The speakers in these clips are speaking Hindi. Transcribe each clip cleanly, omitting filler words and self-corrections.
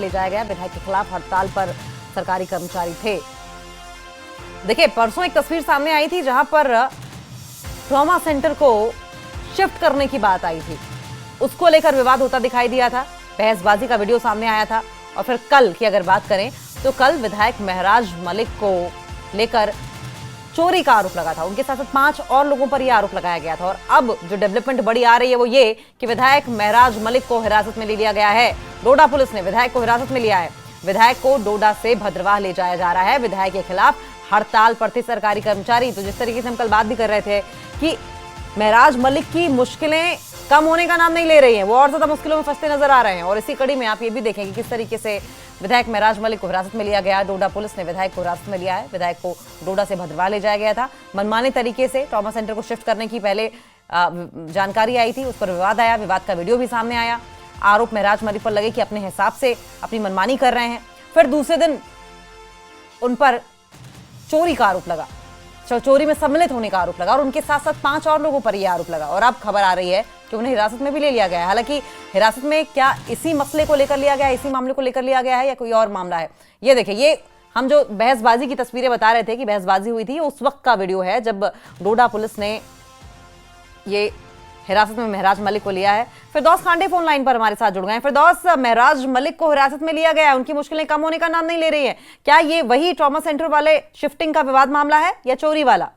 ले जाया गया। विधायक के खिलाफ हड़ताल पर सरकारी कर्मचारी थे। देखिए, परसों एक तस्वीर सामने आई थी जहां पर ट्रॉमा सेंटर को शिफ्ट करने की बात आई थी। उसको लेकर विवाद होता दिखाई दिया था, बहसबाजी का वीडियो सामने आया था। और फिर कल की अगर बात करें तो कल विधायक महराज मलिक को लेकर चोरी का आरोप लगा था। उनके साथ साथ 5 और लोगों पर यह आरोप लगाया गया था। और अब जो डेवलपमेंट बड़ी आ रही है वो ये कि विधायक महराज मलिक को हिरासत में ले लिया गया है। डोडा पुलिस ने विधायक को हिरासत में लिया है। विधायक को डोडा से भद्रवाह ले जाया जा रहा है। विधायक के खिलाफ हड़ताल पर थे सरकारी कर्मचारी। तो जिस तरीके से हम कल बात भी कर रहे थे कि महराज मलिक की मुश्किलें कम होने का नाम नहीं ले रही हैं, वो और ज्यादा मुश्किलों में फंसते नजर आ रहे हैं। और इसी कड़ी में आप ये भी देखेंगे किस तरीके से विधायक महराज मलिक को हिरासत में लिया गया। डोडा पुलिस ने विधायक को हिरासत में लिया है। विधायक को डोडा से भद्रवाह ले जाया गया था। मनमाने तरीके से ट्रॉमा सेंटर को शिफ्ट करने की पहले जानकारी आई थी, उस पर विवाद आया। विवाद का वीडियो भी सामने आया। आरोप महराज मलिक पर लगे कि अपने हिसाब से अपनी मनमानी कर रहे हैं। फिर दूसरे दिन उन पर चोरी का आरोप लगा, चोरी में सम्मिलित होने का आरोप लगा। और उनके साथ साथ 5 और लोगों पर यह आरोप लगा। और अब खबर आ रही है कि उन्हें हिरासत में भी ले लिया गया है। हालांकि हिरासत में क्या इसी मसले को लेकर लिया गया है, इसी मामले को लेकर लिया गया है, या कोई और मामला है? ये देखिए, ये हम जो बहसबाजी की तस्वीरें बता रहे थे कि बहसबाजी हुई थी, उस वक्त का वीडियो है जब डोडा पुलिस ने ये हिरासत में महराज मलिक को लिया है। फिरदौस खांडे फोन लाइन पर हमारे साथ जुड़ गए हैं। फिरदौस, महराज मलिक को हिरासत में लिया गया है, उनकी मुश्किलें कम होने का नाम नहीं ले रही है। क्या ये वही ट्रॉमा सेंटर वाले शिफ्टिंग का विवाद मामला है या चोरी वाला?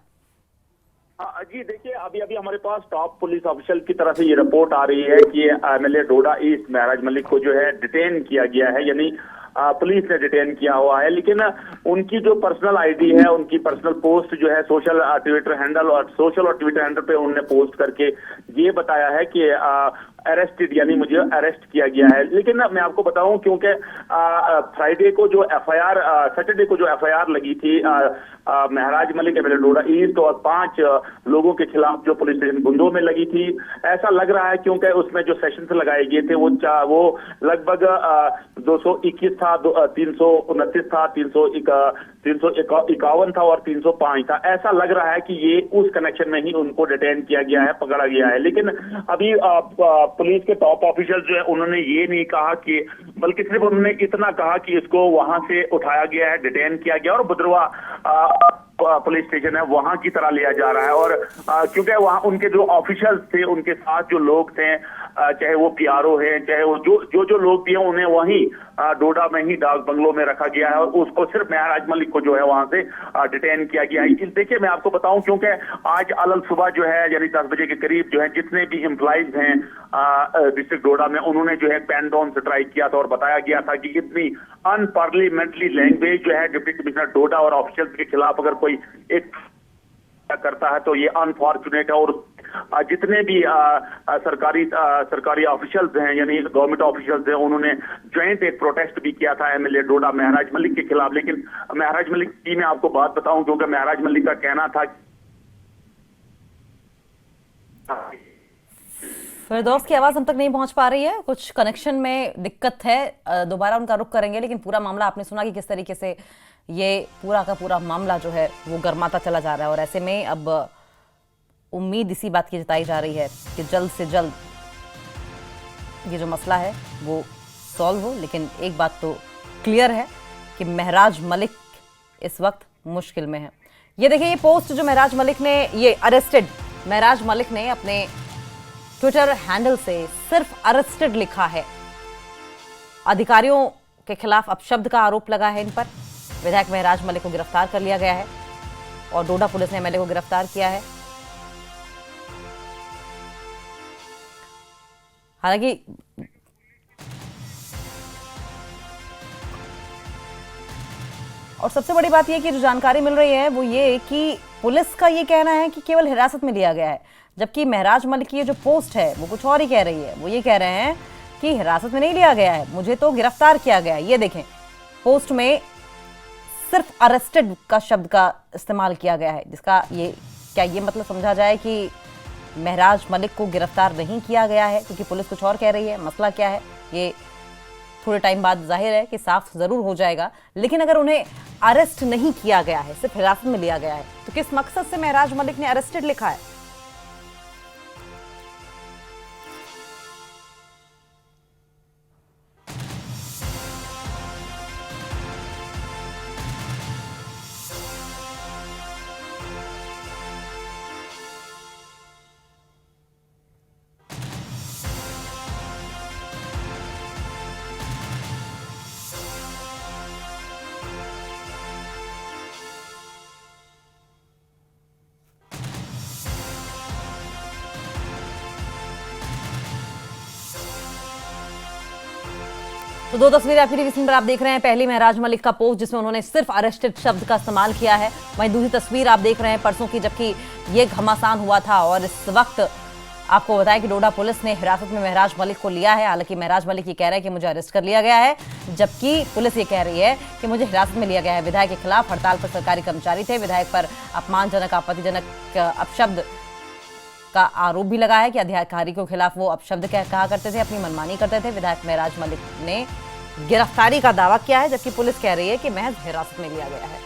जी देखिए, अभी अभी हमारे पास टॉप पुलिस ऑफिशियल की तरफ से ये रिपोर्ट आ रही है कि एमएलए डोडा ईस्ट महराज मलिक को जो है डिटेन किया गया है, यानी पुलिस ने डिटेन किया हुआ है। लेकिन उनकी जो पर्सनल आईडी है, उनकी पर्सनल पोस्ट जो है सोशल ट्विटर हैंडल और ट्विटर हैंडल पे उन्होंने पोस्ट करके ये बताया है कि अरेस्टेड, यानी मुझे अरेस्ट किया गया है। लेकिन मैं आपको बताऊं, क्योंकि फ्राइडे को जो एफआईआर, सैटरडे को जो एफआईआर लगी थी महराज मलिक एमएलए डोडा ईस्ट और 5 लोगों के खिलाफ जो पुलिस स्टेशन बुंदो में लगी थी, ऐसा लग रहा है क्योंकि उसमें जो सेशंस लगाए गए थे वो लगभग 221 था, 329 था, 351 था और 305 था। ऐसा लग रहा है कि ये उस कनेक्शन में ही उनको डिटेन किया गया है, पकड़ा गया है। लेकिन अभी पुलिस के टॉप ऑफिशियल जो है उन्होंने ये नहीं कहा कि, बल्कि सिर्फ उन्होंने इतना कहा कि इसको वहां से उठाया गया है, डिटेन किया गया और भद्रवाह पुलिस स्टेशन है वहां की तरह लिया जा रहा है। और क्योंकि वहां उनके जो ऑफिशियल्स थे, उनके साथ जो लोग थे, चाहे वो पीआरओ है, चाहे वो जो लोग भी हैं, उन्हें वहीं डोडा में ही डाक बंगलों में रखा गया है और उसको सिर्फ महराज मलिक को जो है वहां से डिटेन किया गया है। देखिए, मैं आपको बताऊं, क्योंकि आज अलग सुबह जो है, यानी 10 बजे के करीब जो है, जितने भी एम्प्लॉइज हैं डिस्ट्रिक्ट डोडा में, उन्होंने जो है पेन डाउन स्ट्राइक किया था और बताया गया था कि इतनी अनपार्लियामेंट्री लैंग्वेज जो है डिप्टी कमिश्नर डोडा और ऑफिशियल्स के खिलाफ अगर कोई एक करता है तो ये अनफॉर्चुनेट है। और जितने भी सरकारी ऑफिशियल्स हैं, यानी गवर्नमेंट ऑफिशियल्स हैं, उन्होंने ज्वाइंट एक प्रोटेस्ट भी किया था एमएलए डोडा महराज मलिक के खिलाफ। लेकिन महराज मलिक की मैं आपको बात बताऊं, क्योंकि महराज मलिक का कहना था फिरदौस की आवाज हम तक नहीं पहुंच पा रही है, कुछ कनेक्शन में दिक्कत है। दोबारा उनका रुख करेंगे। लेकिन पूरा मामला आपने सुना कि किस तरीके से ये पूरा का पूरा मामला जो है वो गर्माता चला जा रहा है। और ऐसे में अब उम्मीद इसी बात की जताई जा रही है कि जल्द से जल्द ये जो मसला है वो सॉल्व हो। लेकिन एक बात तो क्लियर है कि महराज मलिक इस वक्त मुश्किल में है। ये देखिए, ये पोस्ट जो महराज मलिक ने, ये अरेस्टेड महराज मलिक ने अपने ट्विटर हैंडल से सिर्फ अरेस्टेड लिखा है। अधिकारियों के खिलाफ अपशब्द का आरोप लगा है इन पर। विधायक महराज मलिक को गिरफ्तार कर लिया गया है और डोडा पुलिस ने एमएलए को गिरफ्तार किया है। हालांकि और सबसे बड़ी बात यह कि जो जानकारी मिल रही है वो ये कि पुलिस का ये कहना है कि केवल हिरासत में लिया गया है, जबकि महराज मलिक की जो पोस्ट है वो कुछ और ही कह रही है। वो ये कह रहे हैं कि हिरासत में नहीं लिया गया है, मुझे तो गिरफ्तार किया गया है। ये देखें, पोस्ट में सिर्फ अरेस्टेड का शब्द का इस्तेमाल किया गया है, जिसका क्या ये मतलब समझा जाए कि महराज मलिक को गिरफ्तार नहीं किया गया है, क्योंकि पुलिस कुछ और कह रही है। मसला क्या है ये थोड़े टाइम बाद जाहिर है कि साफ जरूर हो जाएगा। लेकिन अगर उन्हें अरेस्ट नहीं किया गया है, सिर्फ हिरासत में लिया गया है, तो किस मकसद से महराज मलिक ने अरेस्टेड लिखा है? दो तस्वीरें आपकी टीवी स्क्रीन पर आप देख रहे हैं। पहली महराज मलिक का पोस्ट जिसमें उन्होंने सिर्फ अरेस्टेड शब्द का इस्तेमाल किया है। वहीं दूसरी तस्वीर आप देख रहे हैं परसों की, जबकि ये घमासान हुआ था और इस वक्त आपको बताया कि डोडा पुलिस ने हिरासत में महराज मलिक को लिया है। हालांकि महराज मलिक ये कह रहे हैं कि मुझे अरेस्ट कर लिया गया है, जबकि पुलिस ये कह रही है कि मुझे हिरासत में लिया गया है। विधायक के खिलाफ हड़ताल पर सरकारी कर्मचारी थे। विधायक पर अपमानजनक, आपत्तिजनक अपशब्द का आरोप भी लगा है कि अधिकारी के खिलाफ वो अपशब्द कहा करते थे, अपनी मनमानी करते थे। विधायक महराज मलिक ने गिरफ्तारी का दावा किया है, जबकि पुलिस कह रही है कि महज हिरासत में लिया गया है।